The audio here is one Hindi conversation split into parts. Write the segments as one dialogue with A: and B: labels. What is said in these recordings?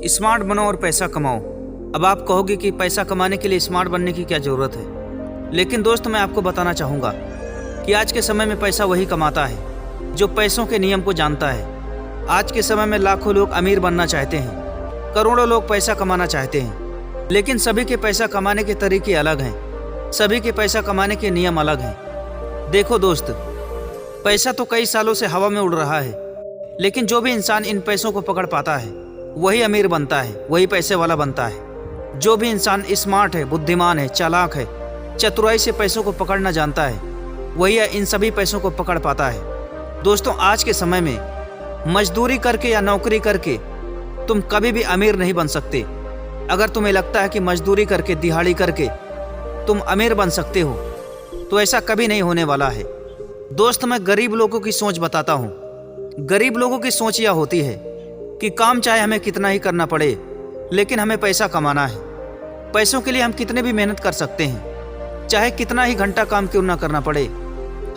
A: स्मार्ट बनो और पैसा कमाओ। अब आप कहोगे कि पैसा कमाने के लिए स्मार्ट बनने की क्या ज़रूरत है, लेकिन दोस्त मैं आपको बताना चाहूँगा कि आज के समय में पैसा वही कमाता है जो पैसों के नियम को जानता है। आज के समय में लाखों लोग अमीर बनना चाहते हैं, करोड़ों लोग पैसा कमाना चाहते हैं, लेकिन सभी के पैसा कमाने के तरीके अलग हैं, सभी के पैसा कमाने के नियम अलग हैं। देखो दोस्त, पैसा तो कई सालों से हवा में उड़ रहा है, लेकिन जो भी इंसान इन पैसों को पकड़ पाता है वही अमीर बनता है, वही पैसे वाला बनता है। जो भी इंसान स्मार्ट है, बुद्धिमान है, चालाक है, चतुराई से पैसों को पकड़ना जानता है, वही इन सभी पैसों को पकड़ पाता है। दोस्तों, आज के समय में मजदूरी करके या नौकरी करके तुम कभी भी अमीर नहीं बन सकते। अगर तुम्हें लगता है कि मजदूरी करके, दिहाड़ी करके तुम अमीर बन सकते हो, तो ऐसा कभी नहीं होने वाला है। दोस्त, मैं गरीब लोगों की सोच बताता हूँ। गरीब लोगों की सोच यह होती है कि काम चाहे हमें कितना ही करना पड़े, लेकिन हमें पैसा कमाना है। पैसों के लिए हम कितने भी मेहनत कर सकते हैं, चाहे कितना ही घंटा काम क्यों ना करना पड़े,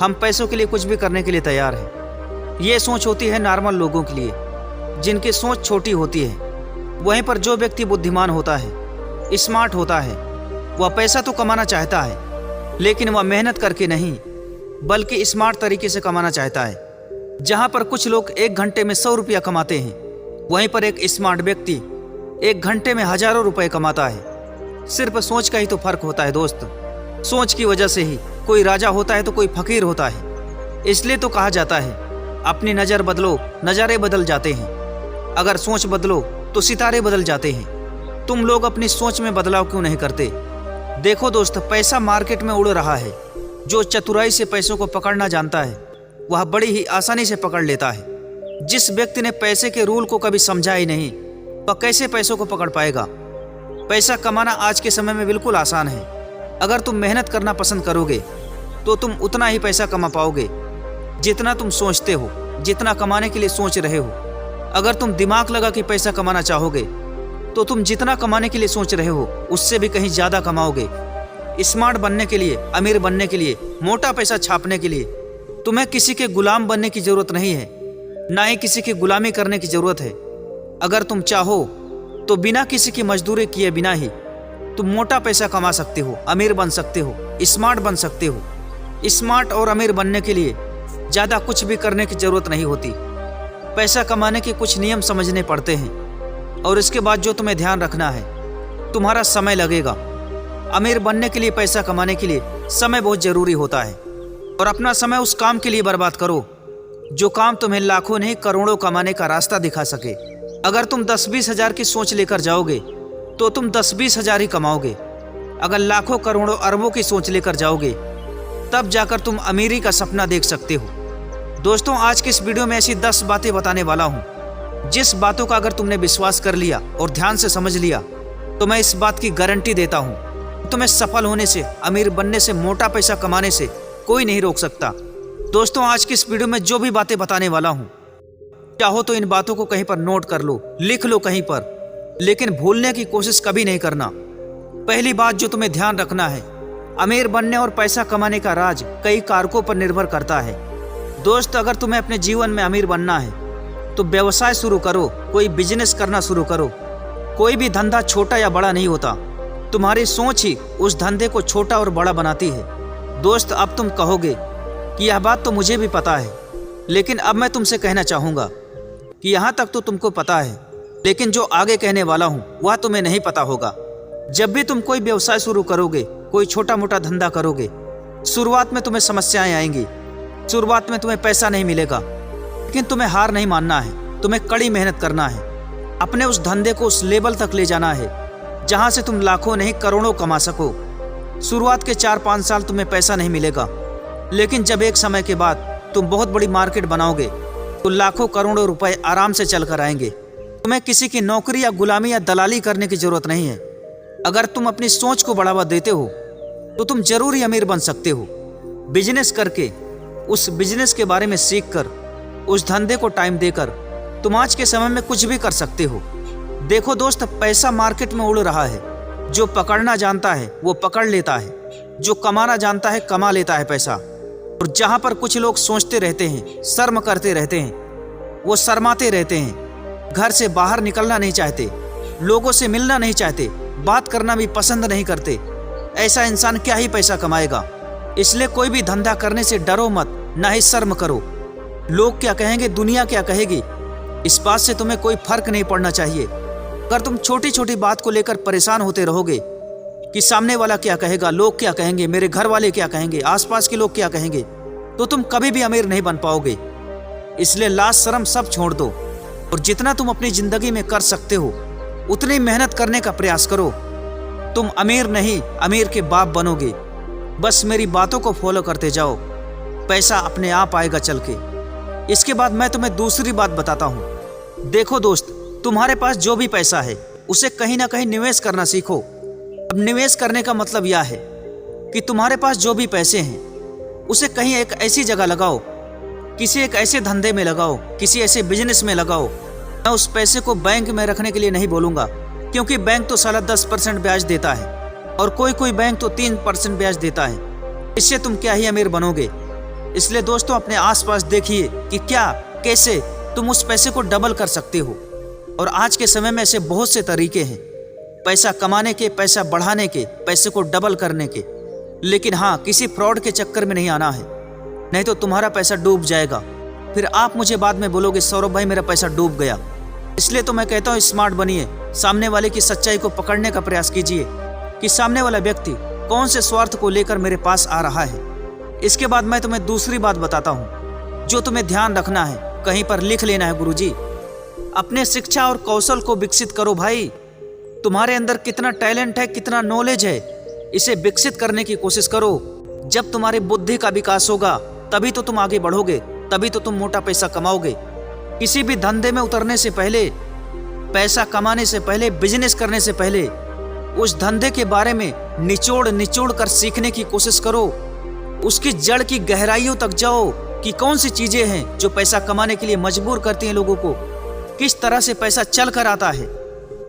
A: हम पैसों के लिए कुछ भी करने के लिए तैयार हैं। ये सोच होती है नॉर्मल लोगों के लिए, जिनकी सोच छोटी होती है। वहीं पर जो व्यक्ति बुद्धिमान होता है, स्मार्ट होता है, वह पैसा तो कमाना चाहता है, लेकिन वह मेहनत करके नहीं बल्कि स्मार्ट तरीके से कमाना चाहता है। जहाँ पर कुछ लोग 1 घंटे में 100 रुपया कमाते हैं, वहीं पर एक स्मार्ट व्यक्ति 1 घंटे में हजारों रुपए कमाता है। सिर्फ सोच का ही तो फर्क होता है दोस्त। सोच की वजह से ही कोई राजा होता है तो कोई फकीर होता है। इसलिए तो कहा जाता है, अपनी नज़र बदलो, नज़ारे बदल जाते हैं। अगर सोच बदलो तो सितारे बदल जाते हैं। तुम लोग अपनी सोच में बदलाव क्यों नहीं करते? देखो दोस्त, पैसा मार्केट में उड़ रहा है। जो चतुराई से पैसों को पकड़ना जानता है, वह बड़ी ही आसानी से पकड़ लेता है। जिस व्यक्ति ने पैसे के रूल को कभी समझा ही नहीं, वह कैसे पैसों को पकड़ पाएगा? पैसा कमाना आज के समय में बिल्कुल आसान है। अगर तुम मेहनत करना पसंद करोगे तो तुम उतना ही पैसा कमा पाओगे जितना तुम सोचते हो, जितना कमाने के लिए सोच रहे हो। अगर तुम दिमाग लगा के पैसा कमाना चाहोगे तो तुम जितना कमाने के लिए सोच रहे हो उससे भी कहीं ज़्यादा कमाओगे। स्मार्ट बनने के लिए, अमीर बनने के लिए, मोटा पैसा छापने के लिए तुम्हें किसी के गुलाम बनने की ज़रूरत नहीं है, ना ही किसी की गुलामी करने की ज़रूरत है। अगर तुम चाहो तो बिना किसी की मजदूरी किए बिना ही तुम मोटा पैसा कमा सकते हो, अमीर बन सकते हो, स्मार्ट बन सकते हो। स्मार्ट और अमीर बनने के लिए ज़्यादा कुछ भी करने की ज़रूरत नहीं होती। पैसा कमाने के कुछ नियम समझने पड़ते हैं, और इसके बाद जो तुम्हें ध्यान रखना है, तुम्हारा समय लगेगा। अमीर बनने के लिए, पैसा कमाने के लिए समय बहुत ज़रूरी होता है। और अपना समय उस काम के लिए बर्बाद करो जो काम तुम्हें लाखों नहीं करोड़ों कमाने का रास्ता दिखा सके। अगर तुम 10-20 हज़ार की सोच लेकर जाओगे तो तुम 10-20 हज़ार ही कमाओगे। अगर लाखों करोड़ों अरबों की सोच लेकर जाओगे तब जाकर तुम अमीरी का सपना देख सकते हो। दोस्तों, आज की इस वीडियो में ऐसी 10 बातें बताने वाला हूँ, जिस बातों का अगर तुमने विश्वास कर लिया और ध्यान से समझ लिया तो मैं इस बात की गारंटी देता हूँ, तुम्हें सफल होने से, अमीर बनने से, मोटा पैसा कमाने से कोई नहीं रोक सकता। दोस्तों, आज की इस वीडियो में जो भी बातें बताने वाला हूँ, चाहो तो इन बातों को कहीं पर नोट कर लो, लिख लो कहीं पर, लेकिन भूलने की कोशिश कभी नहीं करना। पहली बात जो तुम्हें ध्यान रखना है, अमीर बनने और पैसा कमाने का राज कई कारकों पर निर्भर करता है। दोस्त, अगर तुम्हें अपने जीवन में अमीर बनना है तो व्यवसाय शुरू करो, कोई बिजनेस करना शुरू करो। कोई भी धंधा छोटा या बड़ा नहीं होता, तुम्हारी सोच ही उस धंधे को छोटा और बड़ा बनाती है। दोस्त, अब तुम कहोगे कि यह बात तो मुझे भी पता है, लेकिन अब मैं तुमसे कहना चाहूँगा कि यहाँ तक तो तुमको पता है, लेकिन जो आगे कहने वाला हूँ वह तुम्हें नहीं पता होगा। जब भी तुम कोई व्यवसाय शुरू करोगे, कोई छोटा मोटा धंधा करोगे, शुरुआत में तुम्हें समस्याएं आएंगी, शुरुआत में तुम्हें पैसा नहीं मिलेगा, लेकिन तुम्हें हार नहीं मानना है, तुम्हें कड़ी मेहनत करना है। अपने उस धंधे को उस लेवल तक ले जाना है जहाँ से तुम लाखों नहीं करोड़ों कमा सको। शुरुआत के 4-5 साल तुम्हें पैसा नहीं मिलेगा, लेकिन जब एक समय के बाद तुम बहुत बड़ी मार्केट बनाओगे तो लाखों करोड़ों रुपए आराम से चल कर आएंगे। तुम्हें किसी की नौकरी या गुलामी या दलाली करने की जरूरत नहीं है। अगर तुम अपनी सोच को बढ़ावा देते हो तो तुम जरूर ही अमीर बन सकते हो। बिजनेस करके, उस बिजनेस के बारे में सीख कर, उस धंधे को टाइम देकर तुम आज के समय में कुछ भी कर सकते हो। देखो दोस्त, पैसा मार्केट में उड़ रहा है। जो पकड़ना जानता है वो पकड़ लेता है, जो कमाना जानता है कमा लेता है पैसा। और जहाँ पर कुछ लोग सोचते रहते हैं, शर्म करते रहते हैं, वो शर्माते रहते हैं, घर से बाहर निकलना नहीं चाहते, लोगों से मिलना नहीं चाहते, बात करना भी पसंद नहीं करते। ऐसा इंसान क्या ही पैसा कमाएगा। इसलिए कोई भी धंधा करने से डरो मत, ना ही शर्म करो। लोग क्या कहेंगे, दुनिया क्या कहेगी, इस बात से तुम्हें कोई फर्क नहीं पड़ना चाहिए। अगर तुम छोटी छोटी बात को लेकर परेशान होते रहोगे कि सामने वाला क्या कहेगा, लोग क्या कहेंगे, मेरे घर वाले क्या कहेंगे, आसपास के लोग क्या कहेंगे, तो तुम कभी भी अमीर नहीं बन पाओगे। इसलिए लाज शर्म सब छोड़ दो और जितना तुम अपनी जिंदगी में कर सकते हो उतनी मेहनत करने का प्रयास करो। तुम अमीर नहीं, अमीर के बाप बनोगे। बस मेरी बातों को फॉलो करते जाओ, पैसा अपने आप आएगा चल के। इसके बाद मैं तुम्हें दूसरी बात बताता हूँ। देखो दोस्त, तुम्हारे पास जो भी पैसा है उसे कहीं ना कहीं निवेश करना सीखो। अब निवेश करने का मतलब यह है कि तुम्हारे पास जो भी पैसे हैं उसे कहीं एक ऐसी जगह लगाओ, किसी एक ऐसे धंधे में लगाओ, किसी ऐसे बिजनेस में लगाओ। मैं उस पैसे को बैंक में रखने के लिए नहीं बोलूँगा, क्योंकि बैंक तो साला 10% ब्याज देता है और कोई कोई बैंक तो 3% ब्याज देता है। इससे तुम क्या ही अमीर बनोगे। इसलिए दोस्तों, अपने आसपास देखिए कि क्या कैसे तुम उस पैसे को डबल कर सकते हो। और आज के समय में ऐसे बहुत से तरीके हैं पैसा कमाने के, पैसा बढ़ाने के, पैसे को डबल करने के। लेकिन हाँ, किसी फ्रॉड के चक्कर में नहीं आना है, नहीं तो तुम्हारा पैसा डूब जाएगा। फिर आप मुझे बाद में बोलोगे सौरभ भाई मेरा पैसा डूब गया। इसलिए तो मैं कहता हूँ स्मार्ट बनिए, सामने वाले की सच्चाई को पकड़ने का प्रयास कीजिए कि सामने वाला व्यक्ति कौन से स्वार्थ को लेकर मेरे पास आ रहा है। इसके बाद मैं तुम्हें दूसरी बात बताता हूँ जो तुम्हें ध्यान रखना है, कहीं पर लिख लेना है गुरुजी। अपने शिक्षा और कौशल को विकसित करो भाई। तुम्हारे अंदर कितना टैलेंट है, कितना नॉलेज है, इसे विकसित करने की कोशिश करो। जब तुम्हारी बुद्धि का विकास होगा तभी तो तुम आगे बढ़ोगे, तभी तो तुम मोटा पैसा कमाओगे। किसी भी धंधे में उतरने से पहले, पैसा कमाने से पहले, बिजनेस करने से पहले उस धंधे के बारे में निचोड़ निचोड़ कर सीखने की कोशिश करो। उसकी जड़ की गहराइयों तक जाओ कि कौन सी चीजें हैं जो पैसा कमाने के लिए मजबूर करती हैं लोगों को, किस तरह से पैसा चल कर आता है।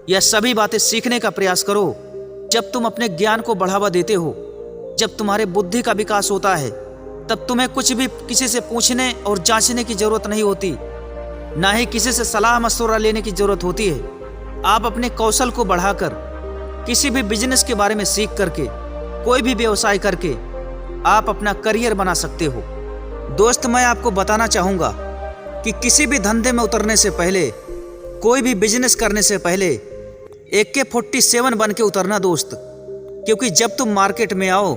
A: यह सभी बातें सीखने का प्रयास करो। जब तुम अपने ज्ञान को बढ़ावा देते हो, जब तुम्हारे बुद्धि का विकास होता है, तब तुम्हें कुछ भी किसी से पूछने और जांचने की जरूरत नहीं होती, ना ही किसी से सलाह मशवरा लेने की जरूरत होती है। आप अपने कौशल को बढ़ाकर किसी भी बिजनेस के बारे में सीख करके, कोई भी व्यवसाय करके आप अपना करियर बना सकते हो। दोस्त, मैं आपको बताना चाहूँगा कि किसी भी धंधे में उतरने से पहले, कोई भी बिजनेस करने से पहले AK-47 बन के उतरना दोस्त। क्योंकि जब तुम मार्केट में आओ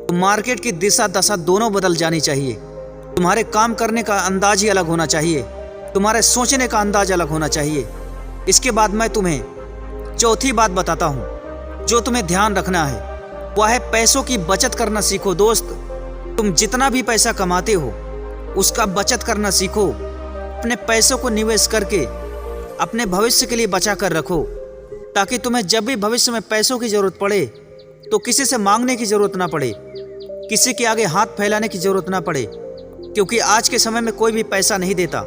A: तो मार्केट की दिशा दशा दोनों बदल जानी चाहिए। तुम्हारे काम करने का अंदाज ही अलग होना चाहिए, तुम्हारे सोचने का अंदाज अलग होना चाहिए। इसके बाद मैं तुम्हें चौथी बात बताता हूँ जो तुम्हें ध्यान रखना है, वह है पैसों की बचत करना सीखो दोस्त। तुम जितना भी पैसा कमाते हो उसका बचत करना सीखो। अपने पैसों को निवेश करके अपने भविष्य के लिए बचा कर रखो, ताकि तुम्हें जब भी भविष्य में पैसों की जरूरत पड़े तो किसी से मांगने की जरूरत ना पड़े, किसी के आगे हाथ फैलाने की जरूरत ना पड़े। क्योंकि आज के समय में कोई भी पैसा नहीं देता,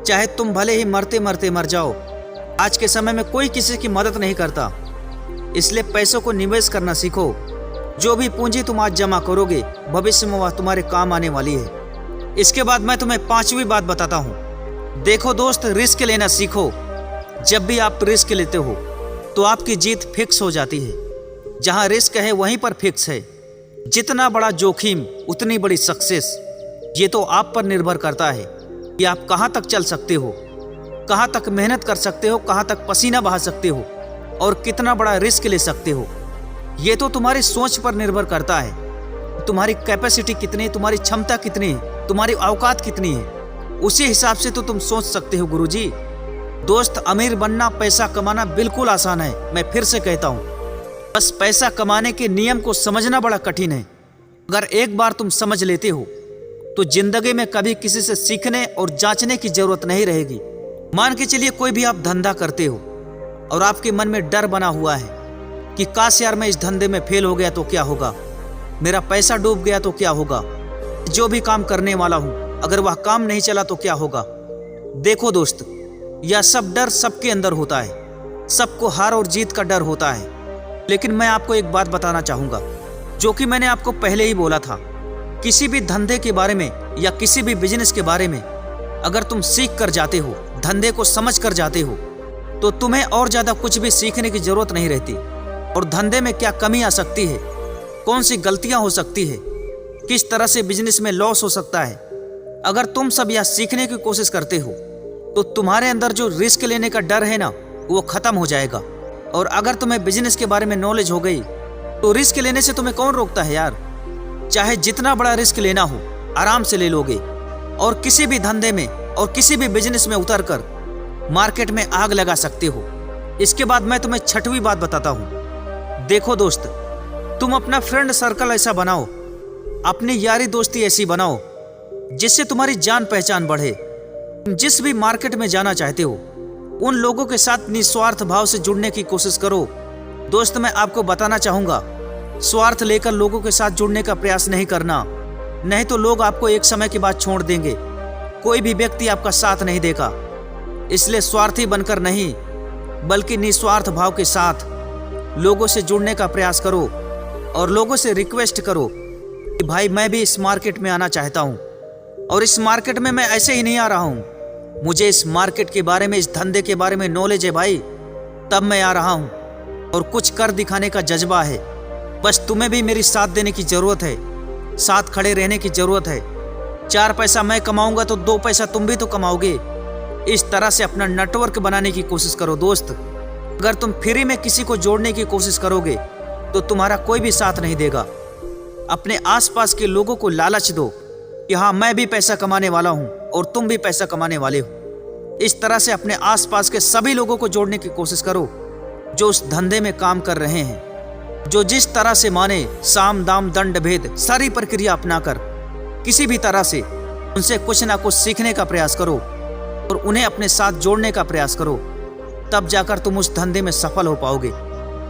A: चाहे तुम भले ही मरते मरते मर जाओ। आज के समय में कोई किसी की मदद नहीं करता। इसलिए पैसों को निवेश करना सीखो। जो भी पूंजी तुम आज जमा करोगे भविष्य में वह तुम्हारे काम आने वाली है। इसके बाद मैं तुम्हें पांचवी बात बताता हूँ। देखो दोस्त, रिस्क लेना सीखो। जब भी आप रिस्क लेते हो तो आपकी जीत फिक्स हो जाती है। जहाँ रिस्क है वहीं पर फिक्स है। जितना बड़ा जोखिम उतनी बड़ी सक्सेस। ये तो आप पर निर्भर करता है कि आप कहाँ तक चल सकते हो, कहाँ तक मेहनत कर सकते हो, कहाँ तक पसीना बहा सकते हो और कितना बड़ा रिस्क ले सकते हो। ये तो तुम्हारी सोच पर निर्भर करता है। तुम्हारी कैपेसिटी कितनी, तुम्हारी क्षमता कितनी है, तुम्हारी औकात कितनी है, उसी हिसाब से तो तुम सोच सकते हो गुरुजी। दोस्त, अमीर बनना, पैसा कमाना बिल्कुल आसान है। मैं फिर से कहता हूँ, बस पैसा कमाने के नियम को समझना बड़ा कठिन है। अगर एक बार तुम समझ लेते हो तो जिंदगी में कभी किसी से सीखने और जांचने की जरूरत नहीं रहेगी। मान के चलिए कोई भी आप धंधा करते हो और आपके मन में डर बना हुआ है कि काश यार मैं इस धंधे में फेल हो गया तो क्या होगा, मेरा पैसा डूब गया तो क्या होगा, जो भी काम करने वाला हूं अगर वह काम नहीं चला तो क्या होगा। देखो दोस्त, यह सब डर सबके अंदर होता है, सबको हार और जीत का डर होता है। लेकिन मैं आपको एक बात बताना चाहूँगा जो कि मैंने आपको पहले ही बोला था। किसी भी धंधे के बारे में या किसी भी बिजनेस के बारे में अगर तुम सीख कर जाते हो, धंधे को समझ कर जाते हो, तो तुम्हें और ज़्यादा कुछ भी सीखने की ज़रूरत नहीं रहती। और धंधे में क्या कमी आ सकती है, कौन सी गलतियां हो सकती है, किस तरह से बिजनेस में लॉस हो सकता है, अगर तुम सब यह सीखने की कोशिश करते हो तो तुम्हारे अंदर जो रिस्क लेने का डर है ना, वो खत्म हो जाएगा। और अगर तुम्हें बिजनेस के बारे में नॉलेज हो गई तो रिस्क लेने से तुम्हें कौन रोकता है यार। चाहे जितना बड़ा रिस्क लेना हो आराम से ले लोगे और किसी भी धंधे में और किसी भी बिजनेस में उतरकर मार्केट में आग लगा सकते हो। इसके बाद मैं तुम्हें छठवीं बात बताता हूँ। देखो दोस्त, तुम अपना फ्रेंड सर्कल ऐसा बनाओ, अपनी यारी दोस्ती ऐसी बनाओ जिससे तुम्हारी जान पहचान बढ़े। तुम जिस भी मार्केट में जाना चाहते हो उन लोगों के साथ निस्वार्थ भाव से जुड़ने की कोशिश करो। दोस्त, मैं आपको बताना चाहूंगा, स्वार्थ लेकर लोगों के साथ जुड़ने का प्रयास नहीं करना, नहीं तो लोग आपको एक समय के बाद छोड़ देंगे। कोई भी व्यक्ति आपका साथ नहीं देगा। इसलिए स्वार्थी बनकर नहीं बल्कि निस्वार्थ भाव के साथ लोगों से जुड़ने का प्रयास करो और लोगों से रिक्वेस्ट करो कि भाई मैं भी इस मार्केट में आना चाहता हूँ और इस मार्केट में मैं ऐसे ही नहीं आ रहा हूँ, मुझे इस मार्केट के बारे में, इस धंधे के बारे में नॉलेज है भाई, तब मैं आ रहा हूँ और कुछ कर दिखाने का जज्बा है। बस तुम्हें भी मेरी साथ देने की ज़रूरत है, साथ खड़े रहने की ज़रूरत है। 4 पैसा मैं कमाऊंगा तो 2 पैसा तुम भी तो कमाओगे। इस तरह से अपना नेटवर्क बनाने की कोशिश करो दोस्त। अगर तुम फ्री में किसी को जोड़ने की कोशिश करोगे तो तुम्हारा कोई भी साथ नहीं देगा। अपने आसपास के लोगों को लालच दो कि हाँ मैं भी पैसा कमाने वाला हूँ और तुम भी पैसा कमाने वाले हो। इस तरह से अपने आसपास के सभी लोगों को जोड़ने की कोशिश करो जो उस धंधे में काम कर रहे हैं, जो जिस तरह से माने साम दाम दंड भेद सारी प्रक्रिया अपनाकर किसी भी तरह से उनसे कुछ ना कुछ सीखने का प्रयास करो और उन्हें अपने साथ जोड़ने का प्रयास करो। तब जाकर तुम उस धंधे में सफल हो पाओगे।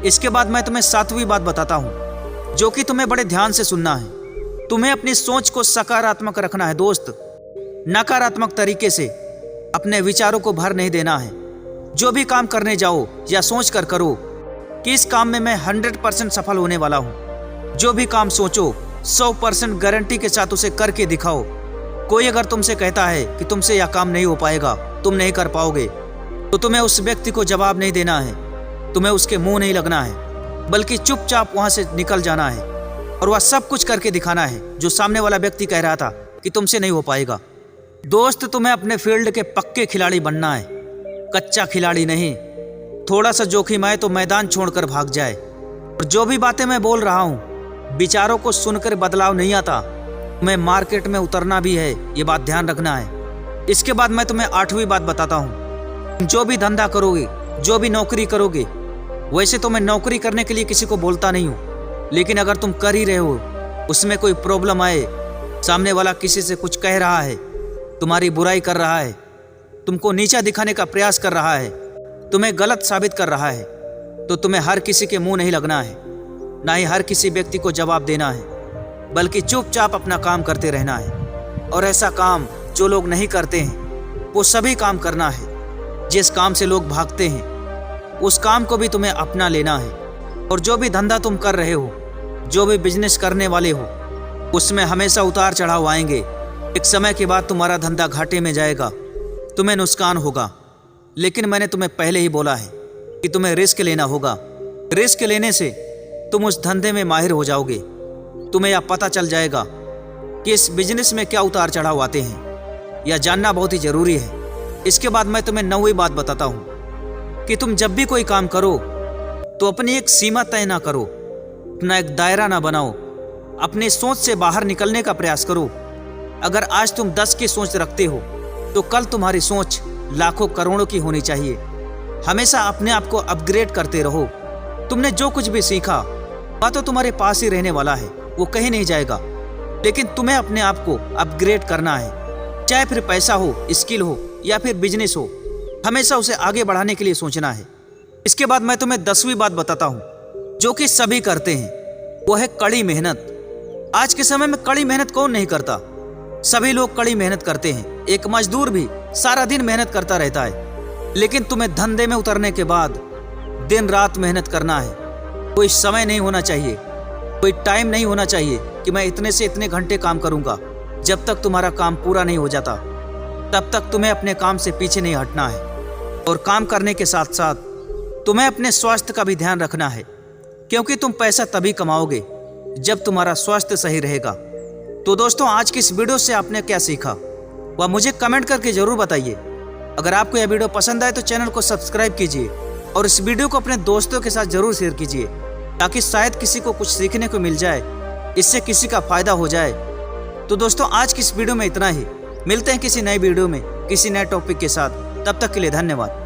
A: इसके बाद मैं तुम्हें 7वीं बात बताता हूँ जो कि तुम्हें बड़े ध्यान से सुनना है। तुम्हें अपनी सोच को सकारात्मक रखना है दोस्त, नकारात्मक तरीके से अपने विचारों को भर नहीं देना है। जो भी काम करने जाओ या सोच कर करो कि इस काम में मैं 100% सफल होने वाला हूँ। जो भी काम सोचो 100% गारंटी के साथ उसे करके दिखाओ। कोई अगर तुमसे कहता है कि तुमसे यह काम नहीं हो पाएगा, तुम नहीं कर पाओगे, तो तुम्हें उस व्यक्ति को जवाब नहीं देना है, तुम्हें उसके मुंह नहीं लगना है, बल्कि चुपचाप वहां से निकल जाना है और वह सब कुछ करके दिखाना है जो सामने वाला व्यक्ति कह रहा था कि तुमसे नहीं हो पाएगा। दोस्त, तुम्हें अपने फील्ड के पक्के खिलाड़ी बनना है, कच्चा खिलाड़ी नहीं। थोड़ा सा जोखिम आए तो मैदान छोड़कर भाग जाए। और जो भी बातें मैं बोल रहा हूँ, विचारों को सुनकर बदलाव नहीं आता, तुम्हें मार्केट में उतरना भी है, ये बात ध्यान रखना है। इसके बाद मैं तुम्हें 8वीं बात बताता हूँ। जो भी धंधा करोगे, जो भी नौकरी करोगे, वैसे तो मैं नौकरी करने के लिए किसी को बोलता नहीं हूँ, लेकिन अगर तुम कर ही रहे हो, उसमें कोई प्रॉब्लम आए, सामने वाला किसी से कुछ कह रहा है, तुम्हारी बुराई कर रहा है, तुमको नीचा दिखाने का प्रयास कर रहा है, तुम्हें गलत साबित कर रहा है, तो तुम्हें हर किसी के मुंह नहीं लगना है, ना ही हर किसी व्यक्ति को जवाब देना है, बल्कि चुपचाप अपना काम करते रहना है। और ऐसा काम जो लोग नहीं करते हैं वो सभी काम करना है। जिस काम से लोग भागते हैं उस काम को भी तुम्हें अपना लेना है। और जो भी धंधा तुम कर रहे हो, जो भी बिजनेस करने वाले हो, उसमें हमेशा उतार चढ़ाव आएंगे। एक समय के बाद तुम्हारा धंधा घाटे में जाएगा, तुम्हें नुकसान होगा। लेकिन मैंने तुम्हें पहले ही बोला है कि तुम्हें रिस्क लेना होगा। रिस्क लेने से तुम उस धंधे में माहिर हो जाओगे। तुम्हें यह पता चल जाएगा कि इस बिजनेस में क्या उतार चढ़ाव आते हैं। यह जानना बहुत ही जरूरी है। इसके बाद मैं तुम्हें 9वीं बात बताता हूँ कि तुम जब भी कोई काम करो तो अपनी एक सीमा तय ना करो, अपना एक दायरा ना बनाओ, अपनी सोच से बाहर निकलने का प्रयास करो। अगर आज तुम 10 की सोच रखते हो तो कल तुम्हारी सोच लाखों करोड़ों की होनी चाहिए। हमेशा अपने आप को अपग्रेड करते रहो। तुमने जो कुछ भी सीखा वह तो तुम्हारे पास ही रहने वाला है, वो कहीं नहीं जाएगा। लेकिन तुम्हें अपने आप को अपग्रेड करना है, चाहे फिर पैसा हो, स्किल हो या फिर बिजनेस हो, हमेशा उसे आगे बढ़ाने के लिए सोचना है। इसके बाद मैं तुम्हें 10वीं बात बताता हूँ जो कि सभी करते हैं, वो है कड़ी मेहनत। आज के समय में कड़ी मेहनत कौन नहीं करता? सभी लोग कड़ी मेहनत करते हैं। एक मजदूर भी सारा दिन मेहनत करता रहता है। लेकिन तुम्हें धंधे में उतरने के बाद दिन रात मेहनत करना है। कोई समय नहीं होना चाहिए, कोई टाइम नहीं होना चाहिए कि मैं इतने से इतने घंटे काम करूंगा। जब तक तुम्हारा काम पूरा नहीं हो जाता तब तक तुम्हें अपने काम से पीछे नहीं हटना है। और काम करने के साथ साथ तुम्हें अपने स्वास्थ्य का भी ध्यान रखना है, क्योंकि तुम पैसा तभी कमाओगे जब तुम्हारा स्वास्थ्य सही रहेगा। तो दोस्तों, आज की इस वीडियो से आपने क्या सीखा वह मुझे कमेंट करके जरूर बताइए। अगर आपको यह वीडियो पसंद आए तो चैनल को सब्सक्राइब कीजिए और इस वीडियो को अपने दोस्तों के साथ जरूर शेयर कीजिए, ताकि शायद किसी को कुछ सीखने को मिल जाए, इससे किसी का फायदा हो जाए। तो दोस्तों, आज की इस वीडियो में इतना ही। मिलते हैं किसी नए वीडियो में किसी नए टॉपिक के साथ। तब तक के लिए धन्यवाद।